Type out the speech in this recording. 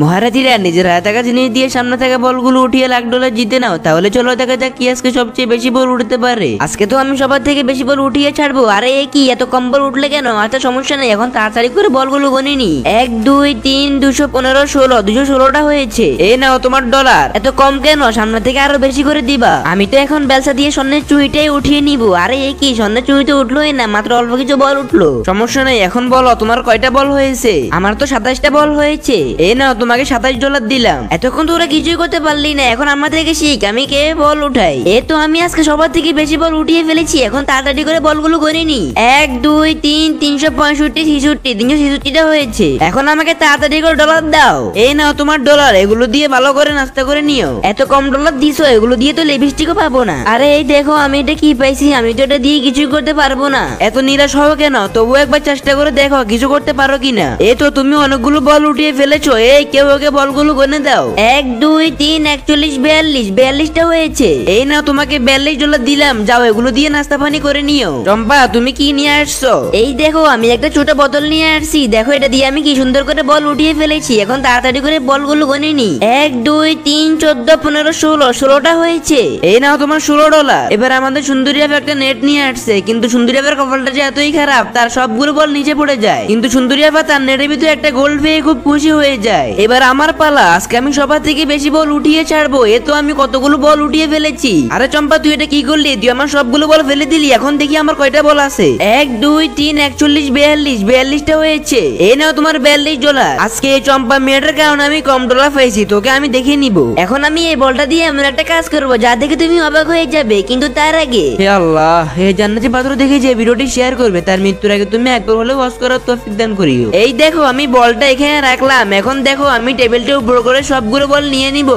মহারাজীরা নিজের হাতে থাকা জিনিস দিয়ে সামনে থাকা বলগুলো উঠিয়ে $1,00,000 জিতে নাও। তাহলে চলো দেখা যাক কি আজকে সবচেয়ে বেশি বল উঠতে পারে। আজকে তো আমি সবার থেকে বেশি বল উঠিয়ে ছাড়বো। আরে এ কি এত কম বল উঠলে কেন? আচ্ছা সমস্যা নেই, এখন তাড়াতাড়ি করে বলগুলো গনিনি। 1 2 3 215 16 216টা হয়েছে। এই নাও তোমার ডলার। এত কম কেন? সামনে থেকে আরো বেশি করে দিবা। আমি তো এখন বেলসা দিয়ে স্বর্ণের চুইটাই উঠিয়ে নিব। আরে এ কি স্বর্ণের চুই তো উঠলোই না, মাত্র অল্প কিছু বল উঠলো। সমস্যা নেই, এখন বলো তোমার কয়টা বল হয়েছে? আমার তো 27টা বল হয়েছে। এই নাও তোমাকে $27 দিলাম। এতক্ষণ তো ওরা কিছুই করতে পারলি না, এখন আমার থেকে শিখ আমি কে বল উঠাই। তো আমি আজকে সবার থেকে বেশি বল উঠিয়ে ফেলেছি। এখন তাড়াতাড়ি করে বলগুলো গনিনি। 1 2 3 365 66 366টা হয়েছে। এখন আমাকে তাড়াতাড়ি করে ডলার দাও। এই নাও তোমার ডলার, এগুলো দিয়ে ভালো করে নাস্তা করে নিও। এত কম ডলার দিছো, এগুলো দিয়ে তো লিপস্টিকও পাবো না। আরে এই দেখো আমি এটা কি পাইছি, আমি তো এটা দিয়ে কিছুই করতে পারবো না। এত নিরাশ হও কেন? তবু একবার চেষ্টা করে দেখো কিছু করতে পারো কিনা। এই তো তুমি অনেকগুলো বল উঠিয়ে ফেলেছো। এই কেউ ওকে বলগুলো গনে দাও। 1 2 3 41 42 42টা হয়েছে। এই নাও তোমাকে $42 দিলাম। যাও এগুলো দিয়ে নাস্তা পানি করে নিও। চম্পা তুমি কি নিয়ে আসছো? এই দেখো আমি একটা ছোট বোতল নিয়ে আসছি। দেখো এটা দিয়ে আমি কি সুন্দর করে বল উঠিয়ে ফেলেছি। এখন তাড়াতাড়ি করে বলগুলো গনে নি। 1 2 3 14 15 16 16টা হয়েছে। এই নাও তোমার $16। এবার আমাদের সুন্দরী আপা একটা নেট নিয়ে আসছে, কিন্তু সুন্দরী আপার কপালটা যে এতই খারাপ, তার সবগুলো বল নিচে পড়ে যায়। কিন্তু সুন্দরী আপা তার নেটের ভিতরে একটা গোল্ড পেয়ে খুব খুশি হয়ে যায়। এবার আমার পালা। আজকে আমি সবার থেকে বেশি বল উঠিয়ে ছাড়বো। তো আমি কতগুলো বল উঠিয়ে ফেলেছি। আরে চম্পা তুই এটা কি করলি? তুই আমার সবগুলো বল ফেলে দিলি। এখন দেখি আমার কয়টা বল আছে। 1 2 3 41 42 42টা হয়েছে। এই নাও তোমার $42। আজকে এই চম্পা মেয়েটার কারণে আমি কম ডলার পাইছি, তোকে আমি দেখে নিব। এখন আমি এই বলটা দিয়ে এমন একটা কাজ করবো যা দেখে তুমি অবাক হয়ে যাবে, কিন্তু তার আগে হে আল্লাহ, হে জান্নাতি পাত্র দেখে যে ভিডিওটি শেয়ার করবে তার মৃত্যুর আগে তুমি একবার হলেও ওয়াচ করার তৌফিক দান করিও। এই দেখো আমি বলটা এখানে রাখলাম। এখন দেখো আমি টেবিলটা উপর করে সবগুলো বল নিয়ে নিব।